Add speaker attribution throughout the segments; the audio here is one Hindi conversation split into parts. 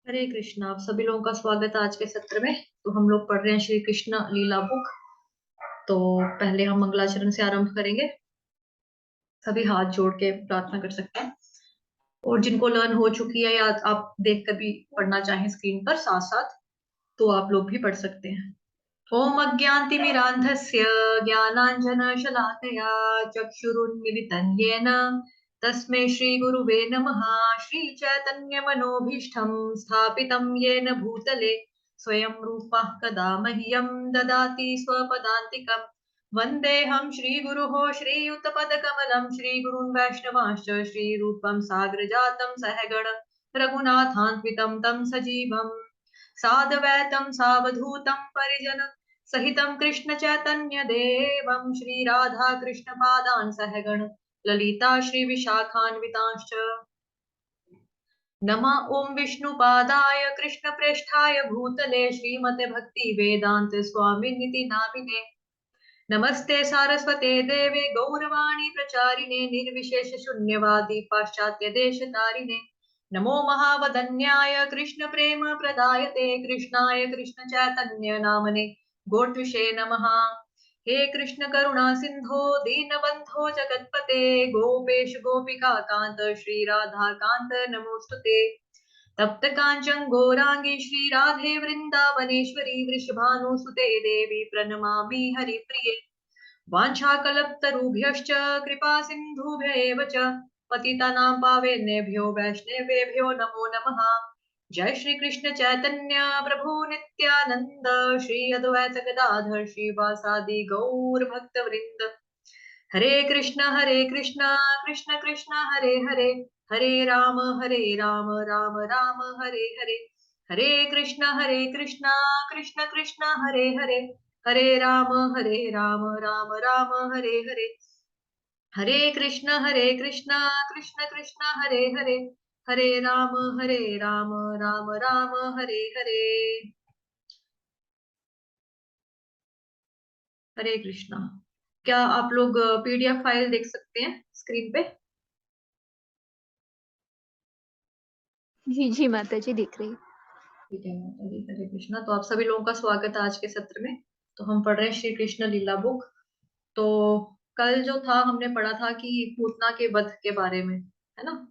Speaker 1: हरे कृष्णा। आप सभी लोगों का स्वागत है आज के सत्र में। तो हम लोग पढ़ रहे हैं श्री कृष्ण लीला बुक। तो पहले हम मंगलाचरण से आरंभ करेंगे। सभी हाथ जोड़ के प्रार्थना कर सकते हैं, और जिनको लर्न हो चुकी है या आप देख कर भी पढ़ना चाहें स्क्रीन पर साथ साथ, तो आप लोग भी पढ़ सकते हैं। ओम अज्ञानतिमिरान्धस्य ज्ञानाञ्जनशलाकया चक्षुरुन्मिलितं येन तस्मै श्रीगुरुवे नमः। श्रीचैतन्यमनोभीष्टं स्थापितं येन भूतले स्वयं रूपः कदा मह्यं ददाति स्वपदान्तिकम्। वन्देऽहं श्रीगुरुः श्रीयुतपदकमलं श्रीगुरुन् वैष्णवांश्च श्रीरूपं साग्रजातं सहगण रघुनाथान्वितं तं सजीवम् साद्वैतं सावधूतं परिजन सहितं कृष्ण चैतन्य देवं श्री राधा कृष्ण पादान् सहगण ललिता श्री विशाखान्वितांश्च। नमः ओम विष्णुपादाय कृष्ण प्रेष्ठाय भूतले श्रीमते भक्ति वेदांत स्वामिनिति नामिने। नमस्ते सारस्वते देवे गौरवाणी प्रचारिणे निर्विशेष शून्यवादी पाश्चात्य देश तारिणे। नमो महावदन्याय कृष्ण प्रेम प्रदायते कृष्णाय कृष्ण चैतन्य नामने गोट्विषे नमः। हे कृष्ण करुणा सिंधो दीनबंधो जगतपते गोपेश गोपिका कांत श्री राधा कांत नमोस्तुते। तप्त कांचन गौरांगी श्री राधे वृंदावनेश्वरी वृषभानुसुते देवी प्रणमामि हरिप्रिये। वाञ्छाकल्पतरुभ्यश्च कृपा सिन्धुभ्येव च पतितानां पावनेभ्यो वैष्णवेभ्यो नमो नमः। जय श्री कृष्ण चैतन्य प्रभु नित्यानंद श्री अद्वैत गदाधर श्रीवासादि गौर भक्त वृंद। हरे कृष्ण कृष्ण कृष्ण हरे हरे, हरे राम राम राम हरे हरे। हरे कृष्ण कृष्ण कृष्ण हरे हरे, हरे राम राम राम हरे हरे। हरे कृष्ण कृष्ण कृष्ण हरे हरे, हरे राम राम राम हरे हरे। हरे कृष्णा। क्या आप लोग पीडीएफ फाइल देख सकते हैं स्क्रीन पे?
Speaker 2: जी जी माता जी दिख रही।
Speaker 1: ठीक है माता जी। हरे कृष्णा। तो आप सभी लोगों का स्वागत है आज के सत्र में। तो हम पढ़ रहे हैं श्री कृष्ण लीला बुक। तो कल जो था हमने पढ़ा था कि पूतना के वध के बारे में, है ना?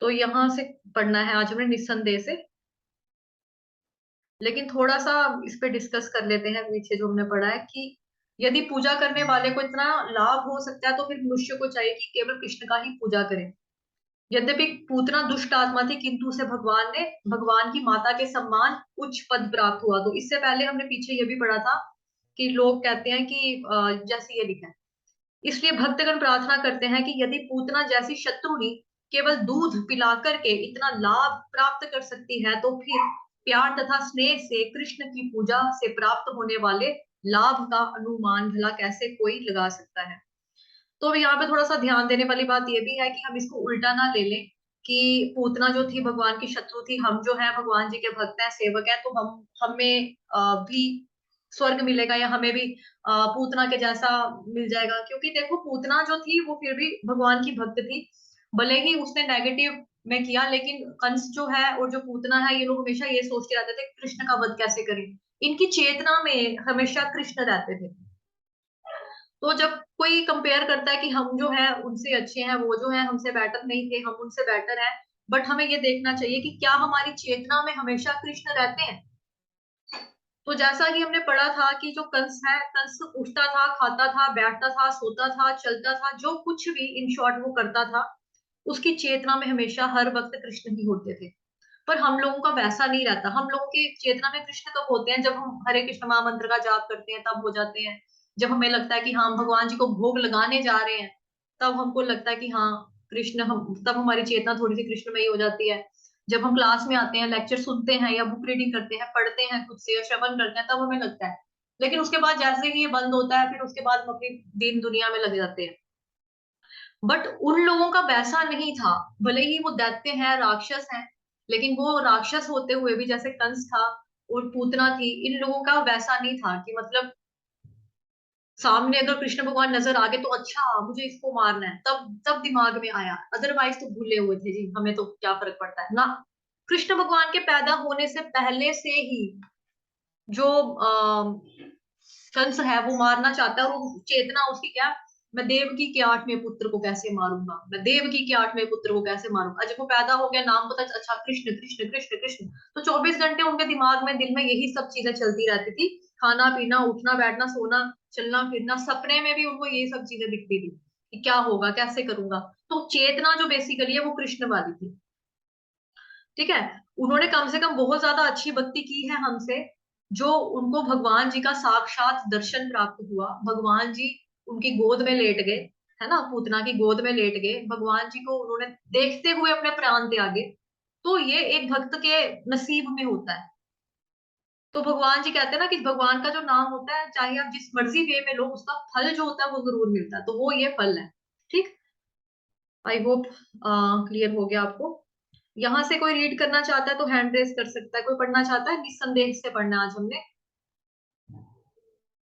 Speaker 1: तो यहाँ से पढ़ना है आज हमने निस्संदेह से। लेकिन थोड़ा सा इस पे डिस्कस कर लेते हैं पीछे जो हमने पढ़ा है कि यदि पूजा करने वाले को इतना लाभ हो सकता है तो फिर मनुष्य को चाहिए कि केवल कृष्ण का ही पूजा करे। यद्यपि पूतना दुष्ट आत्मा थी, किंतु उसे भगवान ने भगवान की माता के सम्मान उच्च पद प्राप्त हुआ। तो इससे पहले हमने पीछे ये भी पढ़ा था कि लोग कहते हैं कि जैसे ये लिखा है, इसलिए भक्तगण प्रार्थना करते हैं कि यदि पूतना जैसी शत्रुनी केवल दूध पिला करके इतना लाभ प्राप्त कर सकती है, तो फिर प्यार तथा स्नेह से कृष्ण की पूजा से प्राप्त होने वाले लाभ का अनुमान भला कैसे कोई लगा सकता है। तो यहाँ पे थोड़ा सा ध्यान देने वाली बात ये भी है कि हम इसको उल्टा ना ले लें कि पूतना जो थी भगवान की शत्रु थी, हम जो है भगवान जी के भक्त हैं सेवक हैं, तो हम हमें भी स्वर्ग मिलेगा या हमें भी पूतना के जैसा मिल जाएगा। क्योंकि देखो पूतना जो थी वो फिर भी भगवान की भक्त थी, भले ही उसने नेगेटिव में किया, लेकिन कंस जो है और जो पूतना है ये लोग हमेशा ये सोचते रहते थे कृष्ण का वध कैसे करें। इनकी चेतना में हमेशा कृष्ण रहते थे। तो जब कोई कंपेयर करता है कि हम जो है उनसे अच्छे हैं, वो जो है हमसे बेटर नहीं थे, हम उनसे बेटर हैं, बट हमें ये देखना चाहिए कि क्या हमारी चेतना में हमेशा कृष्ण रहते हैं। तो जैसा कि हमने पढ़ा था कि जो कंस है, कंस उठता था, खाता था, बैठता था, सोता था, चलता था, जो कुछ भी इन शॉर्ट वो करता था, उसकी चेतना में हमेशा हर वक्त कृष्ण ही होते थे। पर हम लोगों का वैसा नहीं रहता। हम लोगों की चेतना में कृष्ण कब होते हैं? जब हम हरे कृष्ण महामंत्र का जाप करते हैं तब हो जाते हैं। जब हमें लगता है कि हाँ हम भगवान जी को भोग लगाने जा रहे हैं, तब हमको लगता है कि हाँ कृष्ण, हम तब हमारी चेतना थोड़ी सी कृष्ण में ही हो जाती है। जब हम क्लास में आते हैं, लेक्चर सुनते हैं या बुक रीडिंग करते हैं, पढ़ते हैं खुद से या श्रवण करते हैं, तब हमें लगता है। लेकिन उसके बाद जैसे ही ये बंद होता है, फिर उसके बाद हम अपनी दीन दुनिया में लग जाते हैं। बट उन लोगों का वैसा नहीं था। भले ही वो दैत्य हैं, राक्षस हैं, लेकिन वो राक्षस होते हुए भी जैसे कंस था और पूतना थी, इन लोगों का वैसा नहीं था कि मतलब सामने अगर कृष्ण भगवान नजर आ गए तो अच्छा मुझे इसको मारना है, तब तब दिमाग में आया, अदरवाइज तो भूले हुए थे जी, हमें तो क्या फर्क पड़ता है ना। कृष्ण भगवान के पैदा होने से पहले से ही जो कंस है वो मारना चाहता है, और वो चेतना उसकी क्या, मैं देवकी के 8वें पुत्र को कैसे मारूंगा, मैं देवकी के 8वें पुत्र को कैसे मारूंगा। जब वो पैदा हो गया, नाम पता, अच्छा कृष्ण कृष्ण कृष्ण कृष्ण, तो 24 घंटे उनके दिमाग में, दिल में यही सब चीजें चलती रहती थी। खाना पीना, उठना बैठना, सोना, चलना फिरना, सपने में भी उनको यही सब चीजें दिखती थी कि क्या होगा, कैसे करूंगा। तो चेतना जो बेसिकली है वो कृष्ण वाली थी। ठीक है। उन्होंने कम से कम बहुत ज्यादा अच्छी भक्ति की है हमसे, जो उनको भगवान जी का साक्षात दर्शन प्राप्त हुआ। भगवान जी उनकी गोद में लेट गए, है ना, पूतना की गोद में लेट गए, भगवान जी को उन्होंने देखते हुए अपने प्राण त्यागे। तो ये एक भक्त के नसीब में होता है। तो भगवान जी कहते हैं ना कि भगवान का जो नाम होता है, चाहे आप जिस मर्जी वे में लो, उसका फल जो होता है वो जरूर मिलता है। तो वो ये फल है। ठीक। आई होप क्लियर हो गया आपको। यहां से कोई रीड करना चाहता है तो हैंड रेस कर सकता है। कोई पढ़ना चाहता है, निस्संदेह से पढ़ना आज हमने।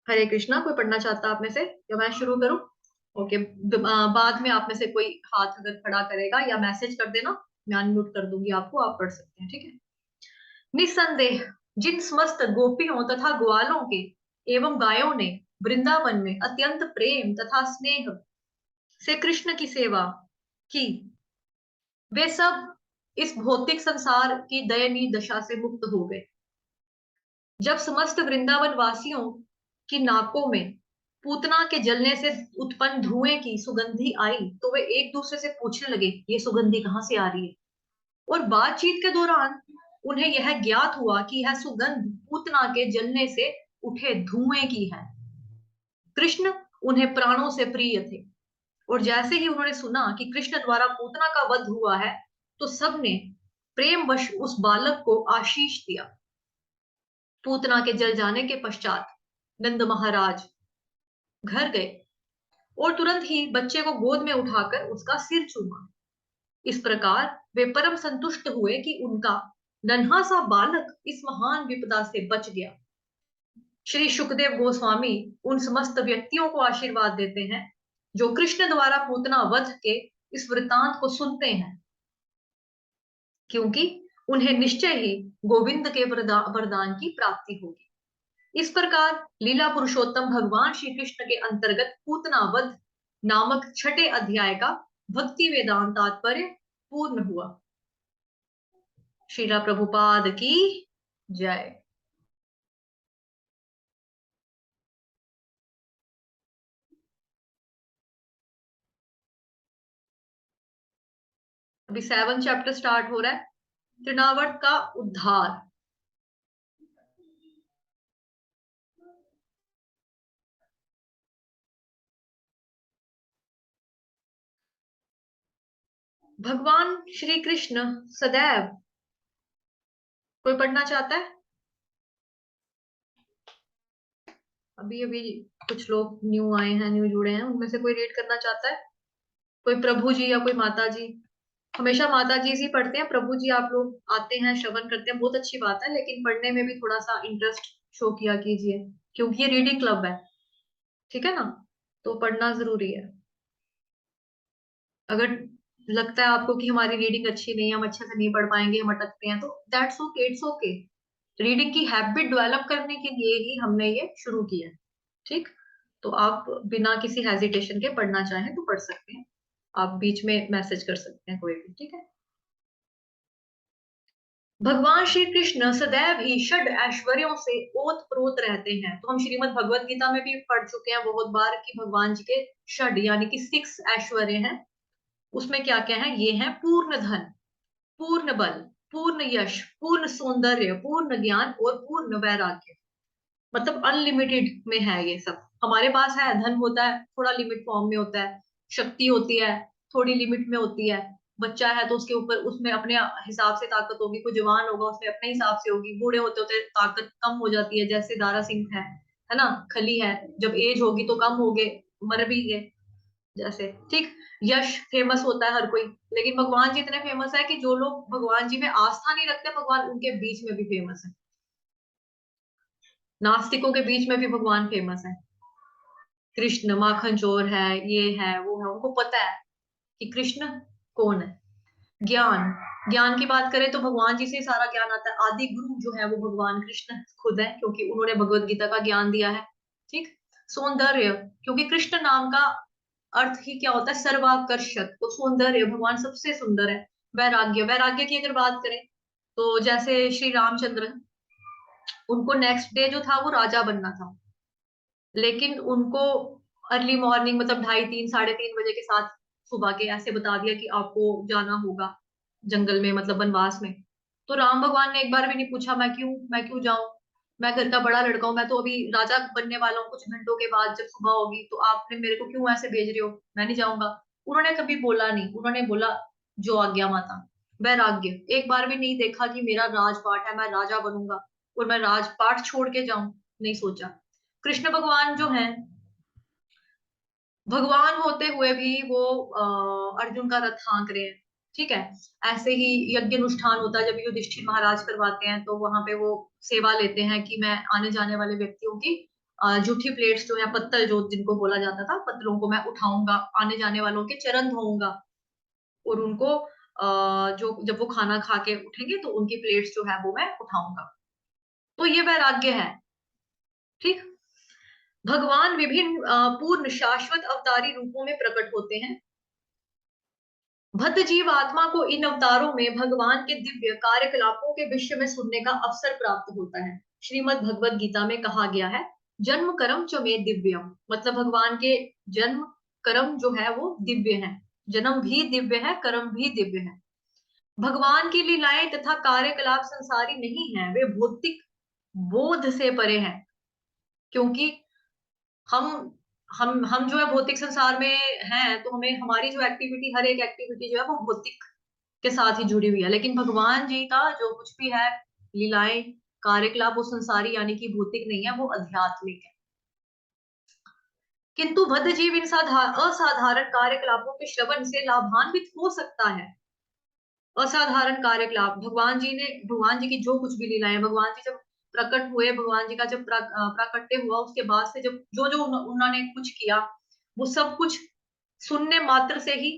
Speaker 1: हरे कृष्णा, कोई पढ़ना चाहता है आप में से, या मैं शुरू करूं? ओके। बाद में आप में से कोई हाथ अगर खड़ा करेगा या मैसेज कर देना, मैं अनम्यूट कर दूंगी आपको, आप पढ़ सकते हैं। ठीक है। निस्संदेह जिन समस्त गोपियों तथा ग्वालों के एवं गायों ने वृंदावन में अत्यंत प्रेम तथा स्नेह से कृष्ण की सेवा की, वे सब इस भौतिक संसार की दयनीय दशा से मुक्त हो गए। जब समस्त वृंदावन वासियों की नाकों में पूतना के जलने से उत्पन्न धुएं की सुगंधी आई, तो वे एक दूसरे से पूछने लगे, ये सुगंधी कहाँ से आ रही है। और बातचीत के दौरान उन्हें यह ज्ञात हुआ कि यह सुगंध पूतना के जलने से उठे धुएं की है। कृष्ण उन्हें प्राणों से प्रिय थे, और जैसे ही उन्होंने सुना कि कृष्ण द्वारा पूतना का वध हुआ है, तो सबने प्रेमवश उस बालक को आशीष दिया। पूतना के जल जाने के पश्चात नंद महाराज घर गए और तुरंत ही बच्चे को गोद में उठाकर उसका सिर चूमा। इस प्रकार वे परम संतुष्ट हुए कि उनका नन्हा सा बालक इस महान विपदा से बच गया। श्री सुखदेव गोस्वामी उन समस्त व्यक्तियों को आशीर्वाद देते हैं जो कृष्ण द्वारा पूतना वध के इस वृतांत को सुनते हैं, क्योंकि उन्हें निश्चय ही गोविंद के वरदान की प्राप्ति होगी। इस प्रकार लीला पुरुषोत्तम भगवान श्री कृष्ण के अंतर्गत पूतना वध नामक छठे अध्याय का भक्ति वेदांत तात्पर्य पूर्ण हुआ। श्रीला प्रभुपाद की जय। अभी 7 चैप्टर स्टार्ट हो रहा है, तृणावर्त का उद्धार। भगवान श्री कृष्ण सदैव, कोई पढ़ना चाहता है? अभी अभी कुछ लोग न्यू आए हैं, न्यू जुड़े हैं, उनमें से कोई रीड करना चाहता है? कोई प्रभु जी या कोई माता जी? हमेशा माता जी ही पढ़ते हैं, प्रभु जी आप लोग आते हैं, श्रवण करते हैं, बहुत अच्छी बात है, लेकिन पढ़ने में भी थोड़ा सा इंटरेस्ट शो किया कीजिए, क्योंकि ये रीडिंग क्लब है। ठीक है ना, तो पढ़ना जरूरी है। अगर लगता है आपको कि हमारी रीडिंग अच्छी नहीं है, हम अच्छे से नहीं पढ़ पाएंगे, हम अटकते हैं, तो that's okay, it's okay. Reading की हैबिट डेवलप करने के लिए ही हमने ये शुरू किया है। ठीक। तो आप बिना किसी हेजिटेशन के पढ़ना चाहें तो पढ़ सकते हैं, आप बीच में मैसेज कर सकते हैं कोई भी। ठीक है। भगवान श्री कृष्ण सदैव ही षड ऐश्वर्यों से ओत प्रोत रहते हैं। तो हम श्रीमद् भगवत गीता में भी पढ़ चुके हैं बहुत बार कि भगवान जी के षड यानी कि 6 ऐश्वर्य हैं। उसमें क्या क्या है? ये है पूर्ण धन, पूर्ण बल, पूर्ण यश, पूर्ण सौंदर्य, पूर्ण ज्ञान और पूर्ण वैराग्य। मतलब अनलिमिटेड में है ये सब हमारे पास है। धन होता है, थोड़ा लिमिट फॉर्म में होता है। शक्ति होती है, थोड़ी लिमिट में होती है। बच्चा है तो उसके ऊपर, उसमें अपने हिसाब से ताकत होगी। कोई जवान होगा, उसमें अपने हिसाब से होगी। बूढ़े होते होते ताकत कम हो जाती है, जैसे दारा सिंह है ना, खली है। जब एज होगी तो कम हो गए, मर भी गए जैसे। ठीक। यश फेमस होता है हर कोई, लेकिन भगवान जी इतने फेमस है कि जो लोग भगवान जी में आस्था नहीं रखते, भगवान उनके बीच में भी फेमस है। नास्तिकों के बीच में भी भगवान फेमस है। कृष्ण माखन चोर है, ये है वो है, उनको पता है कि कृष्ण कौन है। ज्ञान, ज्ञान की बात करें तो भगवान जी से सारा ज्ञान आता है। आदि गुरु जो है वो भगवान कृष्ण खुद है, क्योंकि उन्होंने भगवत गीता का ज्ञान दिया है। ठीक। सौंदर्य, क्योंकि कृष्ण नाम का अर्थ ही क्या होता है, सर्वाकर्षक, तो सौंदर्य, भगवान सबसे सुंदर है। वैराग्य, वैराग्य की अगर बात करें तो जैसे श्री रामचंद्र, उनको नेक्स्ट डे जो था वो राजा बनना था, लेकिन उनको अर्ली मॉर्निंग मतलब 2:30 3:30 बजे के साथ सुबह के ऐसे बता दिया कि आपको जाना होगा जंगल में, मतलब वनवास में। तो राम भगवान ने एक बार भी नहीं पूछा मैं क्यों जाऊं, मैं घर का बड़ा लड़का हूं, मैं तो अभी राजा बनने वाला हूँ कुछ घंटों के बाद, जब सुबह होगी तो आपने मेरे को क्यों ऐसे भेज रहे हो, मैं नहीं जाऊंगा। उन्होंने कभी बोला नहीं, उन्होंने बोला जो आज्ञा माता। वैराग्य, एक बार भी नहीं देखा कि मेरा राजपाट है, मैं राजा बनूंगा और मैं राजपाट छोड़ के जाऊं, नहीं सोचा। कृष्ण भगवान जो हैं, भगवान होते हुए भी वो अर्जुन का रथ हाँक रहे हैं। ठीक है। ऐसे ही यज्ञ अनुष्ठान होता है, जब युधिष्ठिर महाराज करवाते हैं तो वहां पे वो सेवा लेते हैं कि मैं आने जाने वाले व्यक्तियों की जूठी प्लेट्स जो है, पत्तल जो जिनको बोला जाता था, पत्तलों को मैं उठाऊंगा, आने जाने वालों के चरण धोऊंगा, और उनको जो जब वो खाना खा के उठेंगे तो उनकी प्लेट्स जो है वो मैं उठाऊंगा। तो ये वैराग्य है। ठीक। भगवान विभिन्न पूर्ण शाश्वत अवतारी रूपों में प्रकट होते हैं। बद्ध जीव आत्मा को इन अवतारों में भगवान के दिव्य कार्यकलापों के विषय में सुनने का अवसर प्राप्त होता है। श्रीमद् भगवत गीता में कहा गया है, जन्म कर्म च मे दिव्यम, मतलब भगवान के जन्म कर्म जो है वो दिव्य है। जन्म भी दिव्य है, कर्म भी दिव्य है। भगवान की लीलाएं तथा कार्यकलाप संसारी नहीं है, वे भौतिक बोध से परे हैं। क्योंकि हम हम जो है भौतिक संसार में हैं, तो हमें हमारी जो एक्टिविटी, हर एक एक्टिविटी जो है वो भौतिक के साथ ही जुड़ी हुई है। लेकिन भगवान जी का जो कुछ भी है, लीलाएं, कार्यकलाप, वो संसारी यानी कि भौतिक नहीं है, वो आध्यात्मिक है। किंतु बद्ध जीव इन असाधारण कार्यकलापों के श्रवण से लाभान्वित हो सकता है। असाधारण कार्यकलाप, भगवान जी की जो कुछ भी लीलाएं, भगवान जी जब प्रकट हुए, भगवान जी का जब प्राकट्य हुआ, उसके बाद से जब जो जो उन्होंने कुछ किया, वो सब कुछ सुनने मात्र से ही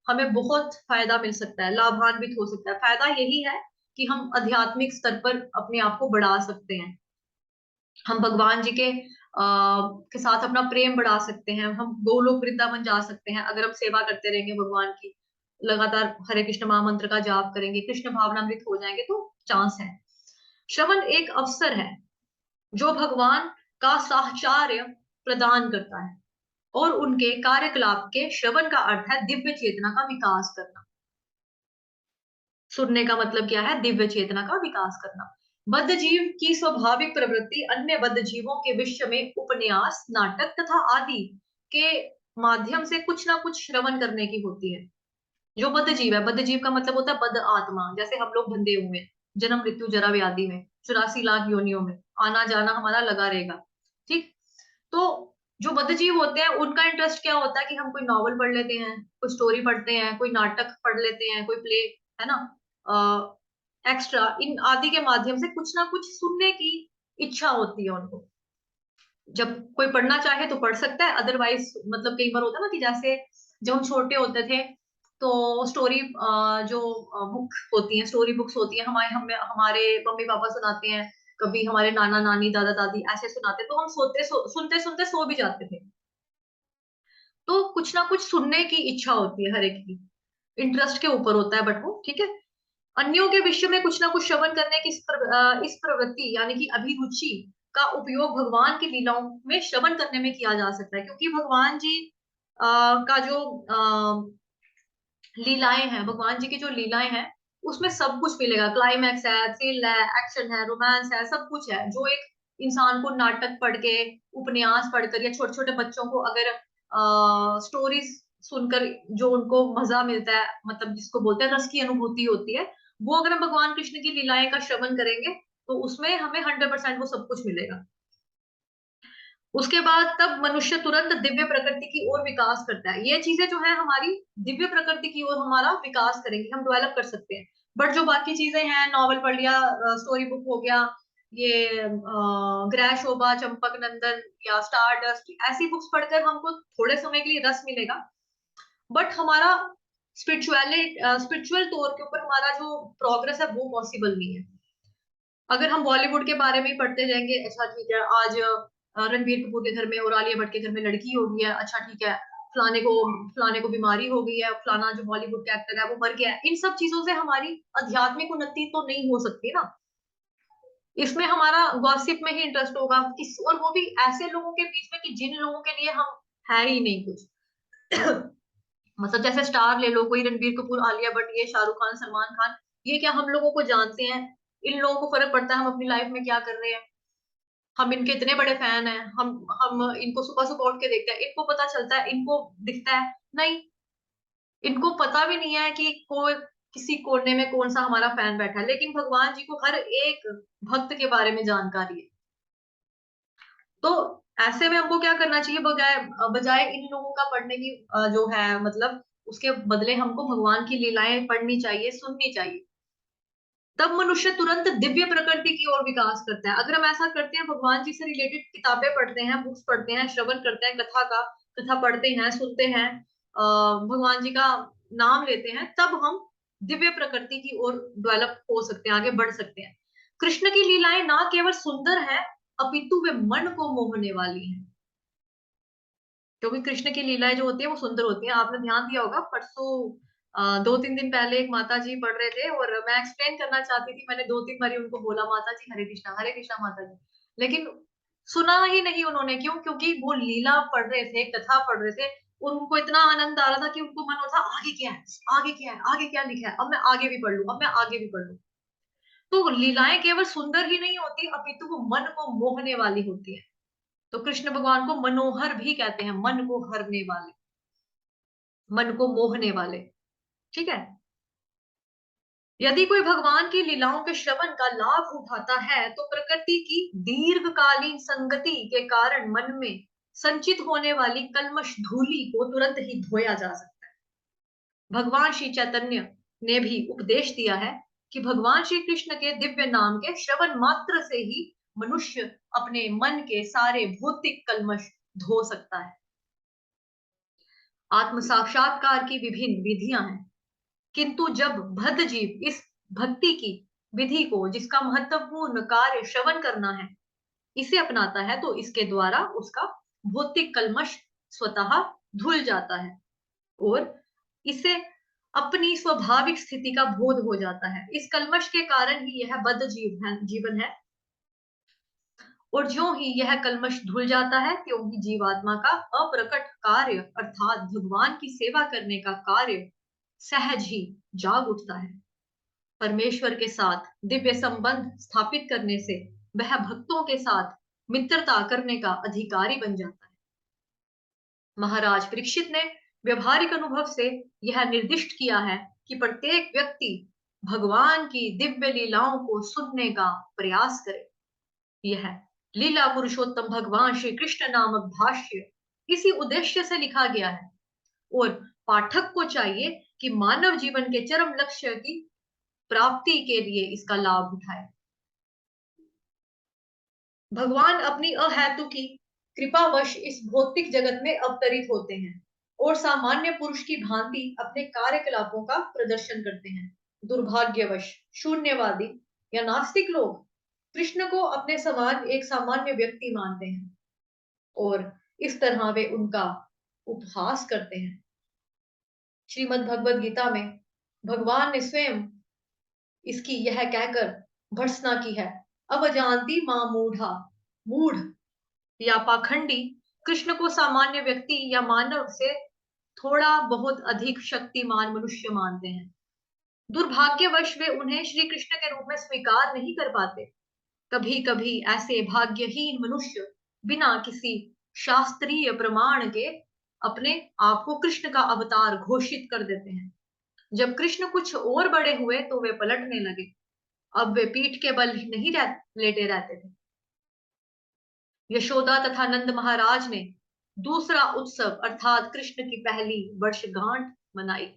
Speaker 1: हमें बहुत फायदा मिल सकता है, लाभान्वित हो सकता है। फायदा यही है कि हम आध्यात्मिक स्तर पर अपने आप को बढ़ा सकते हैं, हम भगवान जी के साथ अपना प्रेम बढ़ा सकते हैं, हम गोलोक वृंदावन जा सकते हैं अगर हम सेवा करते रहेंगे भगवान की, लगातार हरे कृष्ण महामंत्र का जाप करेंगे, कृष्ण भावनामृत हो जाएंगे तो चांस है। श्रवण एक अवसर है जो भगवान का साहचर्य प्रदान करता है, और उनके कार्यकलाप के श्रवण का अर्थ है दिव्य चेतना का विकास करना। सुनने का मतलब क्या है, दिव्य चेतना का विकास करना। बद्ध जीव की स्वाभाविक प्रवृत्ति अन्य बद्ध जीवों के विषय में उपन्यास, नाटक तथा आदि के माध्यम से कुछ ना कुछ श्रवण करने की होती है। जो बद्ध जीव है, बद्ध जीव का मतलब होता है बद्ध आत्मा, जैसे हम लोग बंधे हुए हैं जन्म मृत्यु जरा व्याधि में, 84 लाख योनियों में आना जाना हमारा लगा रहेगा। ठीक। तो जो बद्ध जीव होते हैं उनका इंटरेस्ट क्या होता है कि हम कोई नॉवल पढ़ लेते हैं, कोई स्टोरी पढ़ते हैं, कोई नाटक पढ़ लेते हैं, कोई प्ले, है ना, एक्स्ट्रा इन आदि के माध्यम से कुछ ना कुछ सुनने की इच्छा होती है उनको। जब कोई पढ़ना चाहे तो पढ़ सकता है, अदरवाइज मतलब कई बार होता है ना कि जैसे जब हम छोटे होते थे तो स्टोरी जो बुक होती है, स्टोरी बुक्स होती है, हमारे मम्मी पापा सुनाते हैं, कभी हमारे नाना नानी दादा दादी ऐसे सुनाते, तो हम सुनते सुनते सो भी जाते थे। तो कुछ ना कुछ सुनने की इच्छा होती है हर एक की, इंटरेस्ट के ऊपर होता है, बट वो ठीक है। अन्यों के विषय में कुछ ना कुछ श्रवण करने की इस प्रवृत्ति यानी कि अभिरुचि का उपयोग भगवान की लीलाओं में श्रवण करने में किया जा सकता है, क्योंकि भगवान जी का जो लीलाएं हैं, भगवान जी की जो लीलाएं हैं, उसमें सब कुछ मिलेगा। क्लाइमैक्स है, थ्रिल है, एक्शन है, रोमांस है, सब कुछ है, जो एक इंसान को नाटक पढ़ के, उपन्यास पढ़कर, या छोटे छोटे बच्चों को अगर स्टोरीज सुनकर जो उनको मजा मिलता है, मतलब जिसको बोलते हैं रस की अनुभूति होती है, वो अगर हम भगवान कृष्ण की लीलाएं का श्रवण करेंगे तो उसमें हमें 100% वो सब कुछ मिलेगा। उसके बाद तब मनुष्य तुरंत दिव्य प्रकृति की ओर विकास करता है। ये चीजें जो है हमारी दिव्य प्रकृति की ओर हमारा विकास करेंगी, हम डेवलप कर सकते हैं। बट जो बाकी चीजें हैं, नॉवल पढ़ लिया, स्टोरी बुक हो गया, ये ग्रह शोभा, चंपक नंदन या स्टार डस्ट, ऐसी बुक्स पढ़कर हमको थोड़े समय के लिए रस मिलेगा, बट हमारा स्पिरिचुअल तौर के ऊपर हमारा जो प्रोग्रेस है वो पॉसिबल नहीं है। अगर हम बॉलीवुड के बारे में ही पढ़ते जाएंगे, अच्छा ठीक है, आज रणबीर कपूर के घर में और आलिया भट्ट के घर में लड़की हो गई है, अच्छा ठीक है, फलाने को फलाने को बीमारी हो गई है, फलाना जो बॉलीवुड का एक्टर है वो मर गया है, इन सब चीजों से हमारी आध्यात्मिक उन्नति तो नहीं हो सकती ना। इसमें हमारा गॉसिप में ही इंटरेस्ट होगा किस, और वो भी ऐसे लोगों के बीच में कि जिन लोगों के लिए हम है ही नहीं कुछ। मतलब जैसे स्टार ले लो, कोई रणबीर कपूर, आलिया भट्ट, ये शाहरुख खान, सलमान खान, ये क्या हम लोगों को जानते हैं? इन लोगों को फर्क पड़ता है हम अपनी लाइफ में क्या कर रहे हैं? हम इनके इतने बड़े फैन हैं, हम इनको सुबह सुबह उठ के देखते हैं, इनको पता चलता है, इनको दिखता है? नहीं, इनको पता भी नहीं है कि कोई किसी कोने में कौन सा हमारा फैन बैठा है, लेकिन भगवान जी को हर एक भक्त के बारे में जानकारी है। तो ऐसे में हमको क्या करना चाहिए, बजाय बजाय इन लोगों का पढ़ने की जो है मतलब, उसके बदले हमको भगवान की लीलाएं पढ़नी चाहिए, सुननी चाहिए। तब मनुष्य तुरंत दिव्य प्रकृति की ओर विकास करता है। अगर हम ऐसा करते हैं, भगवान जी से रिलेटेड किताबें पढ़ते हैं, बुक्स पढ़ते हैं, श्रवण करते हैं, कथा पढ़ते हैं, सुनते हैं, भगवान जी का नाम लेते हैं, तब हम दिव्य प्रकृति की ओर डेवलप हो सकते हैं, आगे बढ़ सकते हैं। कृष्ण की लीलाएं ना केवल सुंदर है, अपितु वे मन को मोहने वाली हैं। क्योंकि कृष्ण की लीलाएं जो होती है वो सुंदर होती है। आपने ध्यान दिया होगा, परसों 2-3 दिन पहले एक माता जी पढ़ रहे थे और मैं एक्सप्लेन करना चाहती थी, मैंने 2-3 बारी उनको बोला, माता जी हरे कृष्णा माता जी, लेकिन सुना ही नहीं उन्होंने। क्यों? क्योंकि वो लीला पढ़ रहे थे, कथा पढ़ रहे थे, और उनको इतना आनंद आ रहा था कि उनको मन होता आगे क्या है, आगे क्या है, आगे क्या लिखा है, अब मैं आगे भी पढ़ लूं, अब मैं आगे भी पढ़ लूं। तो लीलाएं केवल सुंदर ही नहीं होती, अपितु वो मन को मोहने वाली होती है। तो कृष्ण भगवान को मनोहर भी कहते हैं, मन को हरने वाले, मन को मोहने वाले। ठीक है। यदि कोई भगवान की लीलाओं के श्रवण का लाभ उठाता है तो प्रकृति की दीर्घकालीन संगति के कारण मन में संचित होने वाली कल्मश धूलि को तुरंत ही धोया जा सकता है। भगवान श्री चैतन्य ने भी उपदेश दिया है कि भगवान श्री कृष्ण के दिव्य नाम के श्रवण मात्र से ही मनुष्य अपने मन के सारे भौतिक कल्मश धो सकता है। आत्म साक्षात्कार की विभिन्न विधियां हैं, किंतु जब बद्ध जीव इस भक्ति की विधि को, जिसका महत्वपूर्ण कार्य श्रवण करना है, इसे अपनाता है, तो इसके द्वारा उसका भौतिक कल्मश स्वतः धुल जाता है और इसे अपनी स्वाभाविक स्थिति का बोध हो जाता है। इस कल्मश के कारण ही यह बद्ध जीवन है, और ज्यों ही यह कल्मश धुल जाता है, त्यों ही जीवात्मा का अप्रकट कार्य अर्थात भगवान की सेवा करने का कार्य सहज ही जाग उठता है। परमेश्वर के साथ दिव्य संबंध स्थापित करने से वह भक्तों के साथ मित्रता करने का अधिकारी बन जाता है। महाराज परीक्षित ने व्यवहारिक अनुभव से यह निर्दिष्ट किया है कि प्रत्येक व्यक्ति भगवान की दिव्य लीलाओं को सुनने का प्रयास करे। यह लीला पुरुषोत्तम भगवान श्री कृष्ण नामक भाष्य इसी उद्देश्य से लिखा गया है, और पाठक को चाहिए कि मानव जीवन के चरम लक्ष्य की प्राप्ति के लिए इसका लाभ उठाए। भगवान अपनी अहेतु की कृपावश इस भौतिक जगत में अवतरित होते हैं और सामान्य पुरुष की भांति अपने कार्यकलापों का प्रदर्शन करते हैं। दुर्भाग्यवश शून्यवादी या नास्तिक लोग कृष्ण को अपने समान एक सामान्य व्यक्ति मानते हैं और इस तरह वे उनका उपहास करते हैं। श्रीमद् भगवद गीता में भगवान ने स्वयं इसकी यह कहकर भर्त्सना की है, अवजानती मां मूढ़ा, मूढ़ या पाखंडी कृष्ण को सामान्य व्यक्ति या मानव से थोड़ा बहुत अधिक शक्तिमान मनुष्य मानते हैं। दुर्भाग्यवश वे उन्हें श्री कृष्ण के रूप में स्वीकार नहीं कर पाते। कभी कभी ऐसे भाग्यहीन मनुष्य बिना किसी शास्त्रीय प्रमाण के अपने आप को कृष्ण का अवतार घोषित कर देते हैं। जब कृष्ण कुछ और बड़े हुए तो वे पलटने लगे। अब वे पीठ के बल नहीं लेटे रहते थे। यशोदा तथा नंद महाराज ने दूसरा उत्सव अर्थात कृष्ण की पहली वर्षगांठ मनाई।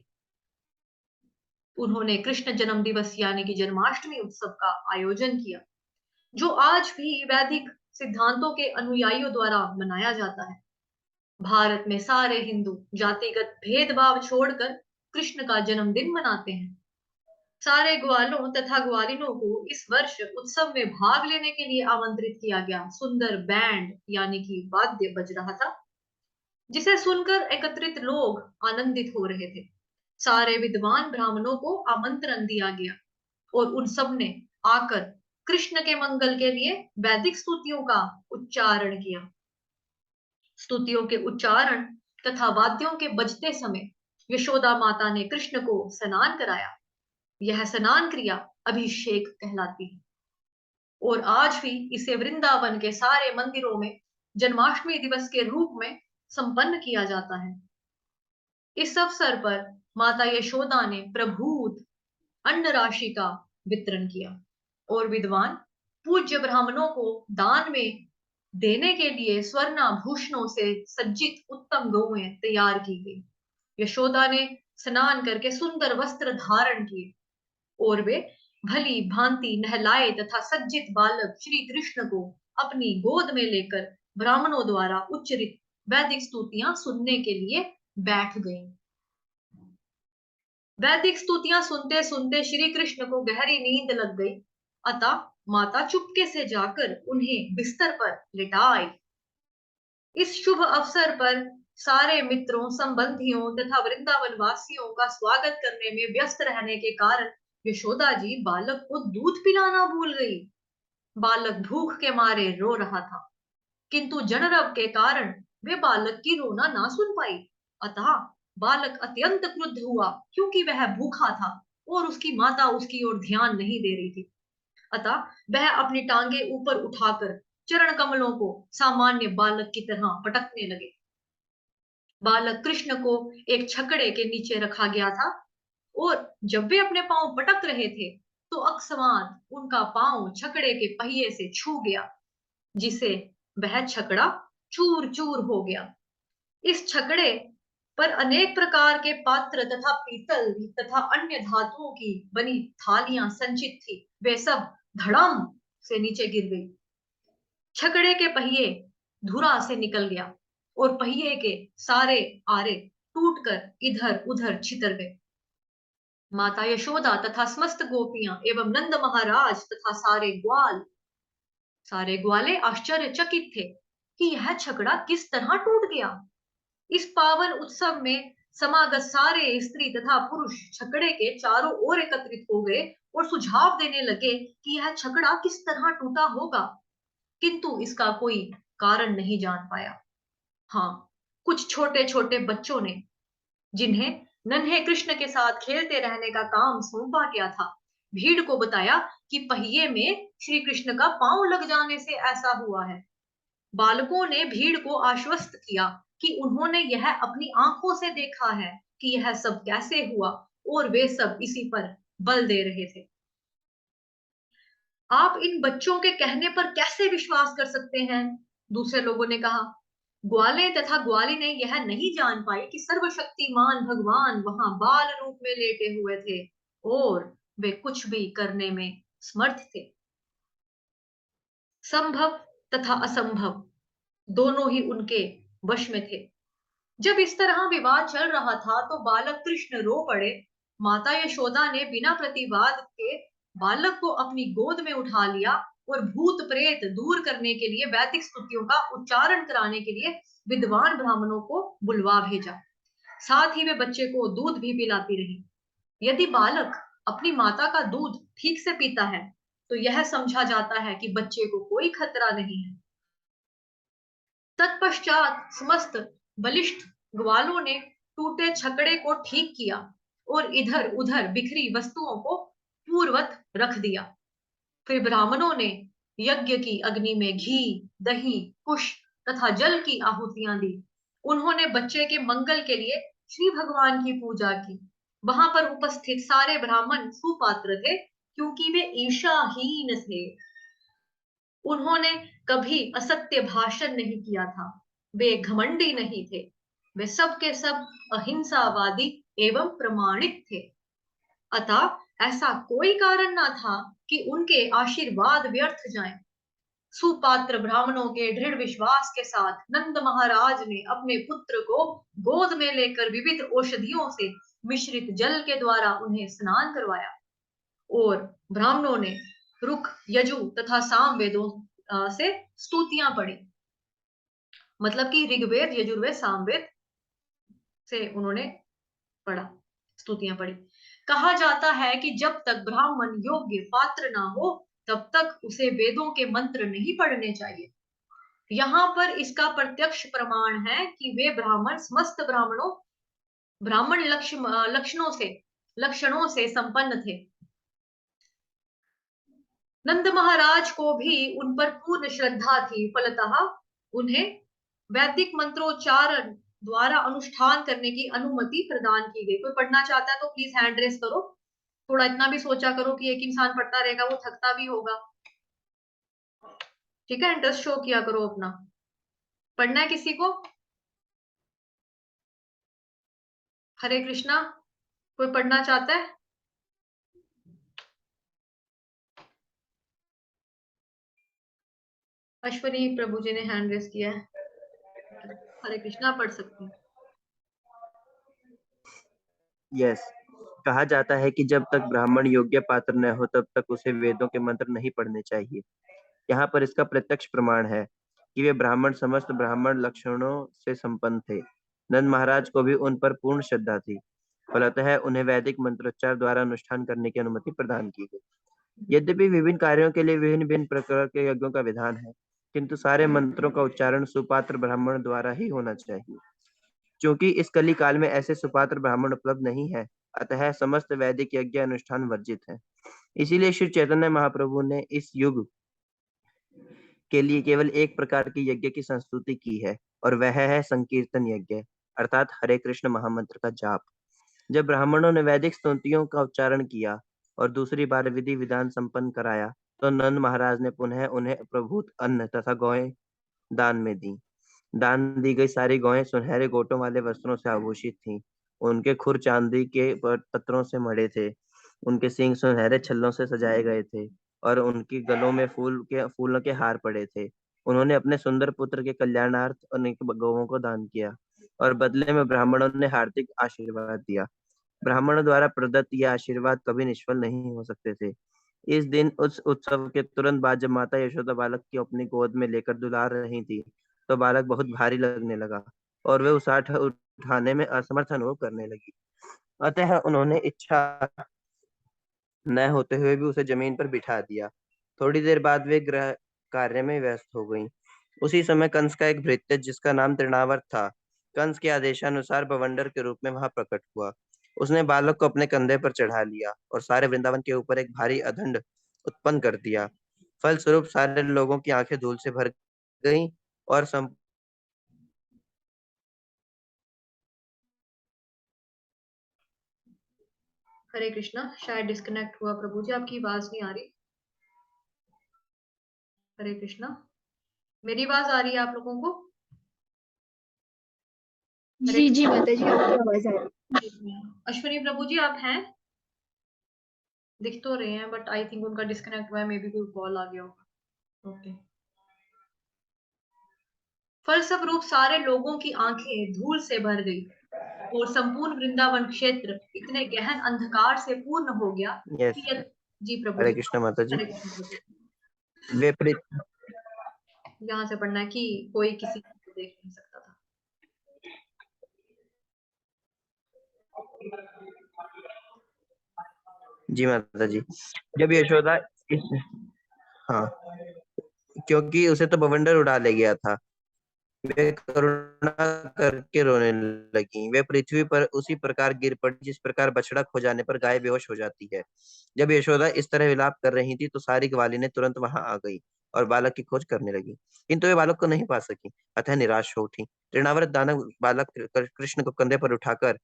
Speaker 1: उन्होंने कृष्ण जन्म दिवस यानी कि जन्माष्टमी उत्सव का आयोजन किया, जो आज भी वैदिक सिद्धांतों के अनुयायियों द्वारा मनाया जाता है। भारत में सारे हिंदू जातिगत भेदभाव छोड़कर कृष्ण का जन्मदिन मनाते हैं। सारे ग्वालों तथा ग्वालिनों को इस वर्ष उत्सव में भाग लेने के लिए आमंत्रित किया गया। सुंदर बैंड यानी कि वाद्य बज रहा था, जिसे सुनकर एकत्रित लोग आनंदित हो रहे थे। सारे विद्वान ब्राह्मणों को आमंत्रण दिया गया और उन सब ने आकर कृष्ण के मंगल के लिए वैदिक स्तुतियों का उच्चारण किया। स्तुतियों के उच्चारण तथा वाद्यों के बजते समय यशोदा माता ने कृष्ण को स्नान कराया। यह स्नान क्रिया अभिषेक कहलाती है और आज भी इसे वृंदावन के सारे मंदिरों में जन्माष्टमी दिवस के रूप में संपन्न किया जाता है। इस अवसर पर माता यशोदा ने प्रभूत अन्न राशि का वितरण किया और विद्वान पूज्य ब्राह्मणों को दान में देने के लिए स्वर्णाभूषणों से सज्जित उत्तम गौएं तैयार की गई। यशोदा ने स्नान करके सुंदर वस्त्र धारण किए और वे भली भांति नहलाए तथा सज्जित बालक श्री कृष्ण को अपनी गोद में लेकर ब्राह्मणों द्वारा उच्चरित वैदिक स्तुतियां सुनने के लिए बैठ गईं। वैदिक स्तुतियां सुनते सुनते श्री कृष्ण को गहरी नींद लग गई, अतः माता चुपके से जाकर उन्हें बिस्तर पर लिटा आई। इस शुभ अवसर पर सारे मित्रों, संबंधियों तथा वृंदावन वासियों का स्वागत करने में व्यस्त रहने के कारण यशोदा जी बालक को दूध पिलाना भूल गई। बालक भूख के मारे रो रहा था, किंतु जनरव के कारण वे बालक की रोना ना सुन पाई। अतः बालक अत्यंत क्रुद्ध हुआ, क्योंकि वह भूखा था और उसकी माता उसकी ओर ध्यान नहीं दे रही थी। अतः वह अपनी टांगे ऊपर उठाकर चरण कमलों को सामान्य बालक की तरह पटकने लगे। बालक कृष्ण को एक छकड़े के नीचे रखा गया था और जब वे अपने पांव पटक रहे थे तो अकस्मात उनका पांव छकड़े के पहिए से छू गया, जिसे वह छकड़ा चूर चूर हो गया। इस छकड़े पर अनेक प्रकार के पात्र तथा पीतल तथा अन्य धातुओं की बनी थालियां संचित थी। वे सब धड़ाम से नीचे गिर गई। छकड़े के पहिए धुरा से निकल गया और पहिए के सारे आरे टूटकर इधर उधर छितर गए। माता यशोदा तथा समस्त गोपियां एवं नंद महाराज तथा सारे ग्वाले आश्चर्यचकित थे कि यह छकड़ा किस तरह टूट गया। इस पावन उत्सव में समागत सारे स्त्री तथा पुरुष छकड़े के चारों ओर एकत्रित हो गए और सुझाव देने लगे कि यह छकड़ा किस तरह टूटा होगा, किंतु इसका कोई कारण नहीं जान पाया। हाँ, कुछ छोटे छोटे बच्चों ने, जिन्हें नन्हे कृष्ण के साथ खेलते रहने का काम सौंपा गया था, भीड़ को बताया कि पहिए में श्री कृष्ण का पांव लग जाने से ऐसा हुआ है। बालकों ने भीड़ को आश्वस्त किया कि उन्होंने यह अपनी आंखों से देखा है कि यह सब कैसे हुआ और वे सब इसी पर बल दे रहे थे। आप इन बच्चों के कहने पर कैसे विश्वास कर सकते हैं? दूसरे लोगों ने कहा। ग्वाले तथा ग्वालिने यह नहीं जान पाई कि सर्वशक्तिमान भगवान वहां बाल रूप में लेटे हुए थे और वे कुछ भी करने में समर्थ थे। संभव तथा असंभव दोनों ही उनके वश में थे। जब इस तरह विवाद चल रहा था तो बालक कृष्ण रो पड़े। माता यशोदा ने बिना प्रतिवाद के बालक को अपनी गोद में उठा लिया और भूत प्रेत दूर करने के लिए वैदिक स्तुतियों का उच्चारण कराने के लिए विद्वान ब्राह्मणों को बुलवा भेजा। साथ ही वे बच्चे को दूध भी पिलाती रही। यदि बालक अपनी माता का दूध ठीक से पीता है तो यह समझा जाता है कि बच्चे को कोई खतरा नहीं है। तत्पश्चात समस्त बलिष्ठ ग्वालों ने टूटे छकड़े को ठीक किया और इधर उधर बिखरी वस्तुओं को पूर्ववत रख दिया। फिर ब्राह्मणों ने यज्ञ की अग्नि में घी, दही, कुश तथा जल की आहुतियां दी। उन्होंने बच्चे के मंगल के लिए श्री भगवान की पूजा की। वहां पर उपस्थित सारे ब्राह्मण सुपात्र थे, क्योंकि वे ईर्ष्याहीन थे। उन्होंने कभी असत्य भाषण नहीं किया था। वे घमंडी नहीं थे। वे सब के सब अहिंसावादी एवं प्रमाणिक थे। अतः ऐसा कोई कारण ना था कि उनके आशीर्वाद व्यर्थ जाएं। सुपात्र ब्राह्मणों के दृढ़ विश्वास के साथ नंद महाराज ने अपने पुत्र को गोद में लेकर विविध औषधियों से मिश्रित जल के द्वारा उन्हें स्नान करवाया और ब्राह्मणों ने रुक, यजु तथा साम वेदों से स्तुतियां पढ़ी। मतलब कि ऋग्वेद, यजुर्वेद, सामवेद से उन्होंने पढ़ा, स्तुतियां पढ़ी। कहा जाता है कि जब तक ब्राह्मण योग्य पात्र ना हो तब तक उसे वेदों के मंत्र नहीं पढ़ने चाहिए। यहाँ पर इसका प्रत्यक्ष प्रमाण है कि वे ब्राह्मण समस्त ब्राह्मण लक्षणों से संपन्न थे। नंद महाराज को भी उन पर पूर्ण श्रद्धा थी, फलतः उन्हें वैदिक मंत्रोच्चार द्वारा अनुष्ठान करने की अनुमति प्रदान की गई। कोई पढ़ना चाहता है तो प्लीज हैंड रेस करो। थोड़ा इतना भी सोचा करो कि एक इंसान पढ़ता रहेगा वो थकता भी होगा। ठीक है, इंटरेस्ट शो किया करो अपना। पढ़ना है किसी को? हरे कृष्णा, कोई पढ़ना चाहता है? अश्वनी प्रभु जी ने हैंड रेस किया है। हरे कृष्णा पढ़ सकती हैं।
Speaker 3: यस, कहा जाता है कि जब तक ब्राह्मण योग्य पात्र न हो तब तक उसे वेदों के मंत्र नहीं पढ़ने चाहिए। यहाँ पर इसका प्रत्यक्ष प्रमाण है कि वे ब्राह्मण समस्त ब्राह्मण लक्षणों से संपन्न थे। नंद महाराज को भी उन पर पूर्ण श्रद्धा थी, फलतः उन्हें वैदिक मंत्रोच्चार द्वारा अनुष्ठान करने की अनुमति प्रदान की गई। यद्यपि विभिन्न कार्यों के लिए विभिन्न भिन्न प्रकार के यज्ञों का विधान है, किंतु सारे मंत्रों का उच्चारण सुपात्र ब्राह्मण द्वारा ही होना चाहिए। क्योंकि इस कली काल में ऐसे सुपात्र ब्राह्मण उपलब्ध नहीं है, अतः समस्त वैदिक यज्ञ अनुष्ठान वर्जित है। इसीलिए श्री चैतन्य महाप्रभु ने इस युग के लिए केवल एक प्रकार की यज्ञ की संस्तुति की है, और वह है संकीर्तन यज्ञ, अर्थात हरे कृष्ण महामंत्र का जाप। जब ब्राह्मणों ने वैदिक स्तुतियों का उच्चारण किया और दूसरी बार विधि विधान संपन्न कराया, तो नंद महाराज ने पुनः उन्हें प्रभुत अन्न तथा गौएं दान में दी। दान दी गई सारी गौएं सुनहरे गोटों वाले वस्त्रों से आभूषित थीं। उनके खुर चांदी के पत्रों से मढ़े थे, उनके सींग सुनहरे छल्लों से सजाए गए थे और उनके गलों में फूलों के हार पड़े थे। उन्होंने अपने सुंदर पुत्र के कल्याणार्थ अनेक गौओं को दान किया और बदले में ब्राह्मणों ने हार्दिक आशीर्वाद दिया। ब्राह्मणों द्वारा प्रदत्त यह आशीर्वाद कभी निष्फल नहीं हो सकते थे। इस दिन उस उत्सव के तुरंत बाद जब माता यशोदा बालक की अपनी गोद में लेकर दुलार रही थी, तो बालक बहुत भारी लगने लगा और वे उठाने में असमर्थ अनुभव करने लगी। अतः उन्होंने इच्छा न होते हुए भी उसे जमीन पर बिठा दिया। थोड़ी देर बाद वे गृह कार्य में व्यस्त हो गईं। उसी समय कंस का एक भृत्य जिसका नाम तृणावर्त था, कंस के आदेशानुसार बवंडर के रूप में वहां प्रकट हुआ। उसने बालक को अपने कंधे पर चढ़ा लिया और सारे वृंदावन के ऊपर एक भारी अधंड उत्पन्न कर दिया। फलस्वरूप सारे लोगों की आंखें धूल से भर गईं और
Speaker 1: हरे कृष्णा, शायद डिस्कनेक्ट हुआ प्रभु जी, आपकी आवाज नहीं आ रही। हरे कृष्णा, मेरी आवाज आ रही है आप लोगों को?
Speaker 2: जी जी माता जी, आपकी आवाज आ रही है।
Speaker 1: अश्विनी प्रभु जी आप हैं? दिख तो रहे हैं बट आई थिंक उनका डिस्कनेक्ट हुआ है, मे बी कोई कॉल आ गया होगा। ओके। फलस्वरूप सारे लोगों की आंखें धूल से भर गई और संपूर्ण वृंदावन क्षेत्र इतने गहन अंधकार से पूर्ण हो गया
Speaker 3: यस,
Speaker 1: कि जी प्रभु
Speaker 3: हरे
Speaker 1: जी।
Speaker 3: कृष्ण माता जी।
Speaker 1: हरे कृष्ण प्रभु जी।
Speaker 3: वे
Speaker 1: यहाँ से पढ़ना है कि कोई किसी को देख नहीं सकता था।
Speaker 3: जी माता जी, जब यशोदा इस हाँ, क्योंकि उसे तो बवंडर उड़ा ले गया था। वे करुणा करके रोने लगी। वे पृथ्वी पर उसी प्रकार गिर पड़ी जिस प्रकार बछड़ा खो जाने पर गाय बेहोश हो जाती है। जब यशोदा इस तरह विलाप कर रही थी तो सारी ग्वालिनें तुरंत वहां आ गई और बालक की खोज करने लगी, किंतु वे बालक को नहीं पा सकी, अतः निराश हो उठी। तृणावर्त दानव बालक कृष्ण को कंधे पर उठाकर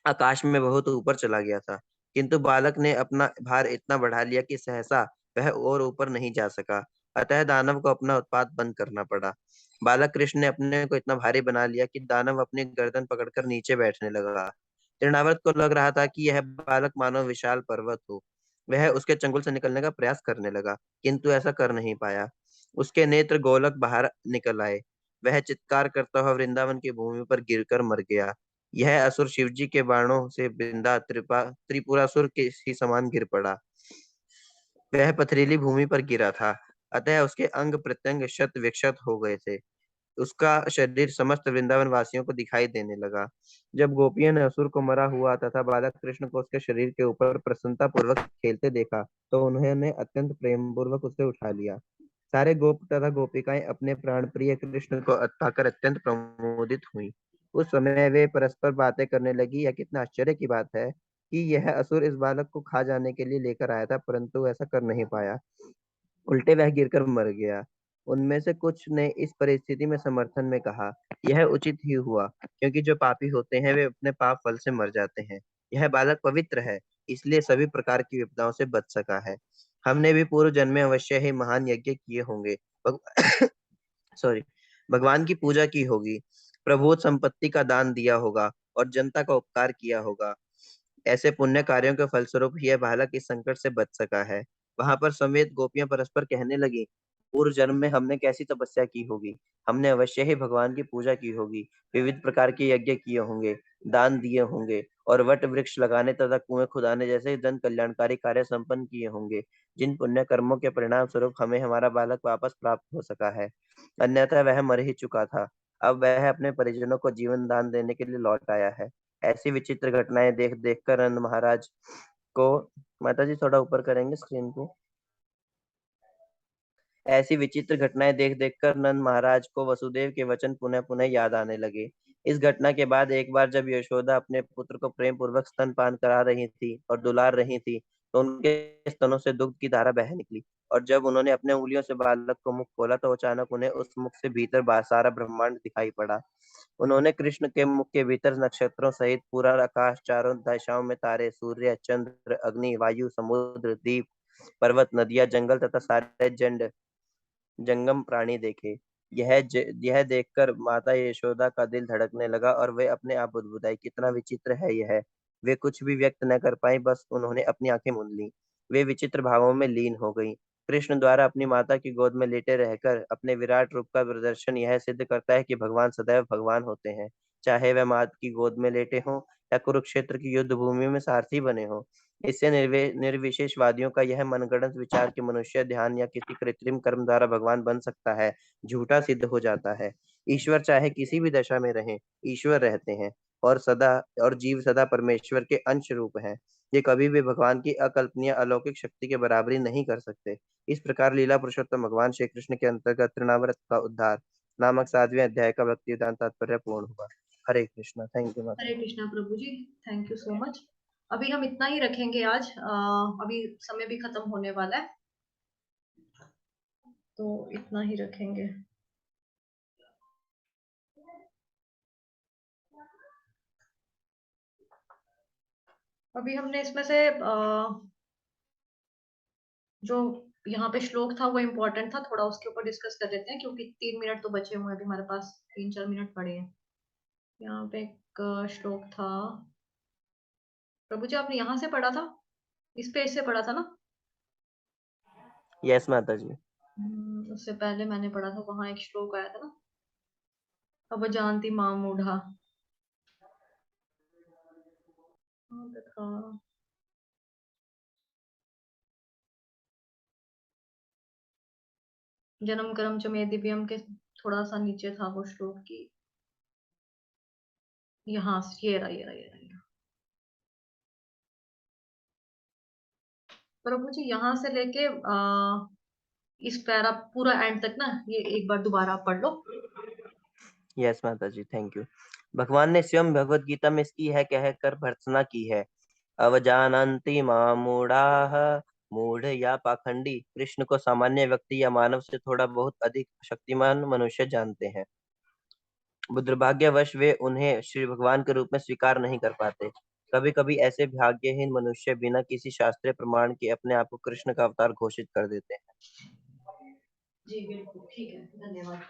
Speaker 3: आकाश में बहुत ऊपर चला गया था, किंतु बालक ने अपना भार इतना बढ़ा लिया कि सहसा वह और ऊपर नहीं जा सका। अतः दानव को अपना उत्पात बंद करना पड़ा। बालक कृष्ण ने अपने को इतना भारी बना लिया कि दानव अपनी गर्दन पकड़कर नीचे बैठने लगा। तृणावर्त को लग रहा था कि यह बालक मानो विशाल पर्वत हो। वह उसके चंगुल से निकलने का प्रयास करने लगा, किंतु ऐसा कर नहीं पाया। उसके नेत्र गोलक बाहर निकल आए। वह चित्कार करता हुआ वृंदावन की भूमि पर गिरकर मर गया। यह असुर शिवजी के बाणों से बिंदा त्रिपुरासुर के ही समान गिर पड़ा। वह पथरीली भूमि पर गिरा था, अतः उसके अंग प्रत्यंग शत विक्षत हो गए थे। उसका शरीर समस्त वृंदावन वासियों को दिखाई देने लगा। जब गोपियों ने असुर को मरा हुआ तथा बालक कृष्ण को उसके शरीर के ऊपर प्रसन्नता पूर्वक खेलते देखा, तो उन्होंने अत्यंत प्रेम पूर्वक उसे उठा लिया। सारे गोप तथा गोपिकाएं अपने प्राण प्रिय कृष्ण को पाकर अत्यंत प्रमोदित हुई। उस समय वे परस्पर बातें करने लगी, यह कितना आश्चर्य की बात है कि यह असुर इस बालक को खा जाने के लिए लेकर आया था, परंतु ऐसा कर नहीं पाया। उल्टे वह गिरकर मर गया। उनमें से कुछ ने इस परिस्थिति में समर्थन में कहा, यह उचित ही हुआ, क्योंकि जो पापी होते हैं वे अपने पाप फल से मर जाते हैं। यह बालक पवित्र है, इसलिए सभी प्रकार की विपदाओं से बच सका है। हमने भी पूर्व जन्म में अवश्य ही महान यज्ञ किए होंगे, सॉरी, भगवान की पूजा की होगी, प्रभुत संपत्ति का दान दिया होगा और जनता का उपकार किया होगा। ऐसे पुण्य कार्यों के फलस्वरूप यह बालक इस संकट से बच सका है। वहां पर समेत गोपियां परस्पर कहने लगी, पूर्व जन्म में हमने कैसी तपस्या की होगी, हमने अवश्य ही भगवान की पूजा की होगी, विविध प्रकार के यज्ञ किए होंगे, दान दिए होंगे और वट वृक्ष लगाने तथा कुएं खुदाने जैसे जन कल्याणकारी कार्य संपन्न किए होंगे, जिन पुण्य कर्मों के परिणाम स्वरूप हमें हमारा बालक वापस प्राप्त हो सका है। अन्यथा वह मर ही चुका था। अब वह अपने परिजनों को जीवन दान देने के लिए लौट आया है। ऐसी विचित्र घटनाएं देख देख कर नंद महाराज को, माता जी थोड़ा ऊपर करेंगे स्क्रीन को। ऐसी विचित्र घटनाएं देख देख कर नंद महाराज को वसुदेव के वचन पुनः पुनः याद आने लगे। इस घटना के बाद एक बार जब यशोदा अपने पुत्र को प्रेम पूर्वक स्तनपान करा रही थी और दुलार रही थी, तो उनके स्तनों से दुग्ध की धारा बह निकली, और जब उन्होंने अपने उंगलियों से बालक को मुख खोला तो अचानक उन्हें उस मुख से भीतर सारा ब्रह्मांड दिखाई पड़ा। उन्होंने कृष्ण के मुख के भीतर नक्षत्रों सहित पूरा आकाश, चारों दिशाओं में तारे, सूर्य, चंद्र, अग्नि, वायु, समुद्र, द्वीप, पर्वत, नदियां, जंगल तथा सारे जंगम प्राणी देखे। यह देखकर माता यशोदा का दिल धड़कने लगा और वे अपने आप बुदबुदाई, कितना विचित्र है यह। वे कुछ भी व्यक्त न कर पाई, बस उन्होंने अपनी आंखें मूंद ली। वे विचित्र भावों में लीन हो गईं। कृष्ण द्वारा अपनी माता की गोद में लेटे रहकर अपने विराट रूप का प्रदर्शन यह सिद्ध करता है कि भगवान सदैव भगवान होते हैं, चाहे वह माता की गोद में लेटे हों या कुरुक्षेत्र की युद्ध भूमि में सारथी बने हों। इससे निर्विशेषवादियों का यह मनगढ़ंत विचार कि मनुष्य ध्यान या किसी कृत्रिम कर्म द्वारा भगवान बन सकता है, झूठा सिद्ध हो जाता है। ईश्वर चाहे किसी भी दशा में रहें, ईश्वर रहते हैं, और जीव सदा परमेश्वर के अंश रूप हैं। ये कभी भी भगवान की अकल्पनीय अलौकिक शक्ति के बराबरी नहीं कर सकते। इस प्रकार लीला पुरुषोत्तम भगवान श्री कृष्ण के अंतर्गत तृणावर्त का उद्धार नामक 7वें अध्याय का भक्ति वेदांत तात्पर्य पूर्ण हुआ। हरे कृष्णा। थैंक यू माता।
Speaker 1: हरे कृष्णा प्रभु जी, थैंक यू सो मच। अभी हम इतना ही रखेंगे आज, अभी समय भी खत्म होने वाला है, तो इतना ही रखेंगे। अभी हमने इसमें से जो यहाँ पे श्लोक था वो इम्पोर्टेंट था, थोड़ा उसके ऊपर डिस्कस कर लेते हैं, क्योंकि 3 मिनट तो बचे हुए हैं अभी हमारे पास, 3-4 मिनट पड़े हैं। यहाँ पे एक श्लोक था, प्रभु जी आपने यहाँ से पढ़ा था, इस पेज से पढ़ा था ना?
Speaker 3: यस माता जी।
Speaker 1: उससे पहले मैंने पढ़ा था, वहां एक श्लोक आया था ना, अब जानती माँ मूढ़ा, कहाँ पे था? जन्म कर्म च मे दिव्यम के थोड़ा सा नीचे था वो श्लोक की, यहाँ ये रहा, ये रहा, ये रहा, ये रहा। प्रभु जी यहाँ से लेके इस पैरा पूरा एंड तक ना, ये एक बार दोबारा आप पढ़ लो।
Speaker 3: यस माता जी, थैंक यू। भगवान ने स्वयं भगवत गीता में इसकी है कहकर भर्त्सना की है। अवजानन्ति मामूढ़ाः, मूढ़ या पाखंडी कृष्ण को सामान्य व्यक्ति या मानव से थोड़ा बहुत अधिक शक्तिमान मनुष्य जानते हैं। दुर्भाग्यवश वे उन्हें श्री भगवान के रूप में स्वीकार नहीं कर पाते। कभी कभी ऐसे भाग्यहीन मनुष्य बिना किसी शास्त्रीय प्रमाण के अपने आप को कृष्ण का अवतार घोषित कर देते हैं।
Speaker 1: जी बिल्कुल ठीक है, धन्यवाद।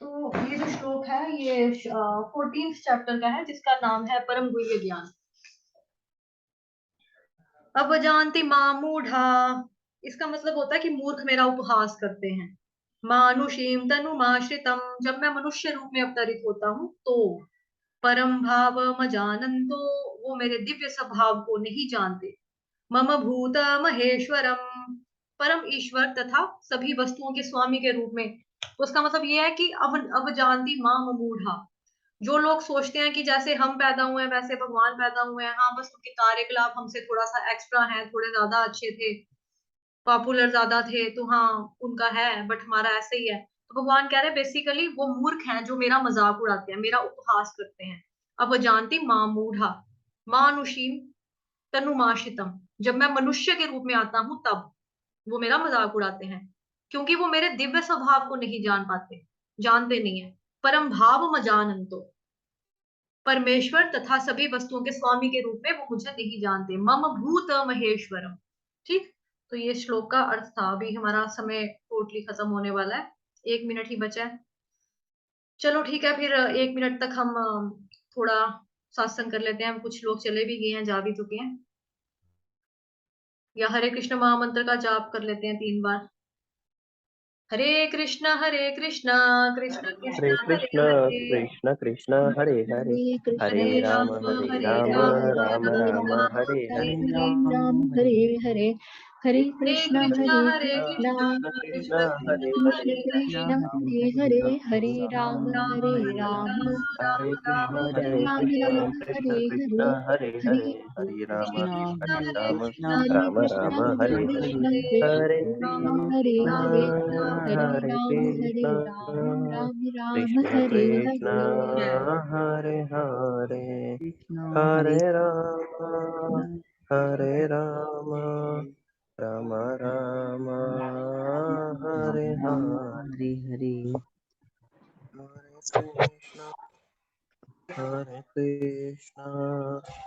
Speaker 1: तो ये जो श्लोक है ये 14th चैप्टर का है, जिसका नाम है परम गुह्य ज्ञान। अब जानती माँ मूढ़ा, इसका मतलब होता है कि मूर्ख मेरा उपहास करते हैं। मानुषीम तनुमाश्रितम, जब मैं मनुष्य रूप में अवतरित होता हूँ तो। परम भाव मजानंतो, वो मेरे दिव्य स्वभाव को नहीं जानते। मम भूत महेश्वरम, परम ईश्वर तथा सभी वस्तुओं के स्वामी के रूप में। तो उसका मतलब ये है कि अब जानती माम मूढ़ा, जो लोग सोचते हैं कि जैसे हम पैदा हुए हैं वैसे भगवान पैदा हुए हैं, हाँ बस उनके कार्यकलाप हमसे थोड़ा सा एक्स्ट्रा है, थोड़े ज्यादा अच्छे थे, पॉपुलर ज्यादा थे, तो हाँ उनका है, बट हमारा ऐसे ही है। तो भगवान कह रहे हैं बेसिकली वो मूर्ख हैं जो मेरा मजाक उड़ाते हैं, मेरा उपहास करते हैं। अब जानती माँ मूढ़ा, मानुषीम तनुमाशितम, जब मैं मनुष्य के रूप में आता हूं तब वो मेरा मजाक उड़ाते हैं, क्योंकि वो मेरे दिव्य स्वभाव को नहीं जान पाते, जानते नहीं है। परम भाव मजानंतो, परमेश्वर तथा सभी वस्तुओं के स्वामी के रूप में वो मुझे नहीं जानते। मम भूत महेश्वरम। ठीक, तो ये श्लोक का अर्थ था। अभी हमारा समय टोटली खत्म होने वाला है, 1 मिनट ही बचा है। चलो ठीक है, फिर 1 मिनट तक हम थोड़ा सत्संग कर लेते हैं। हम कुछ लोग चले भी गए हैं, जा भी चुके हैं। या हरे कृष्ण महामंत्र का जाप कर लेते हैं 3 बार। हरे कृष्ण कृष्ण कृष्ण
Speaker 3: हरे
Speaker 1: कृष्ण हरे
Speaker 3: कृष्ण
Speaker 1: हरे,
Speaker 3: कृष्ण कृष्ण हरे हरे,
Speaker 2: हरे कृष्ण
Speaker 3: हरे राम
Speaker 2: कृष्ण
Speaker 3: हरे
Speaker 2: हरे
Speaker 3: राम,
Speaker 2: राम
Speaker 3: राम
Speaker 2: हरे
Speaker 3: राम
Speaker 2: राम
Speaker 3: हरे
Speaker 2: हरे
Speaker 3: हरे।
Speaker 2: राम हरे हरे, हरे
Speaker 1: हरे
Speaker 2: कृष्ण
Speaker 1: कृष्ण
Speaker 2: कृष्ण
Speaker 1: कृष्ण
Speaker 3: कृष्ण
Speaker 1: कृष्ण
Speaker 3: हरे
Speaker 1: कृष्ण
Speaker 3: हरे,
Speaker 2: कृष्ण
Speaker 1: हरे हरे,
Speaker 2: कृष्ण हरे हरे, हरे राम
Speaker 1: राम
Speaker 2: हरे
Speaker 1: हरे
Speaker 2: राम,
Speaker 1: राम राम
Speaker 3: हरे
Speaker 1: राम
Speaker 3: कृष्ण
Speaker 2: राम
Speaker 1: हरे हरे।
Speaker 2: राम
Speaker 3: कृष्ण
Speaker 2: हरे
Speaker 3: कृष्ण
Speaker 2: हरे,
Speaker 3: हरे
Speaker 2: हरे
Speaker 3: हरे, हरे राम
Speaker 1: हरे
Speaker 3: हरे राम,
Speaker 1: कृष्ण
Speaker 3: राम
Speaker 2: कृष्ण
Speaker 3: राम हरे
Speaker 2: हरे
Speaker 3: हरे।
Speaker 2: कृष्ण
Speaker 3: हरे
Speaker 2: कृष्ण
Speaker 1: राम
Speaker 2: कृष्ण हरे
Speaker 3: कृष्ण
Speaker 2: हरे,
Speaker 1: राम
Speaker 2: हरे
Speaker 3: हरे
Speaker 2: हरे
Speaker 3: कृष्ण
Speaker 2: राम, राम राम
Speaker 3: कृष्ण
Speaker 2: हरे
Speaker 3: कृष्ण
Speaker 2: हरे।
Speaker 3: हरे हरे, हरे राम हरे राम, राम राम हरे हरे, हरे कृष्ण हरे कृष्ण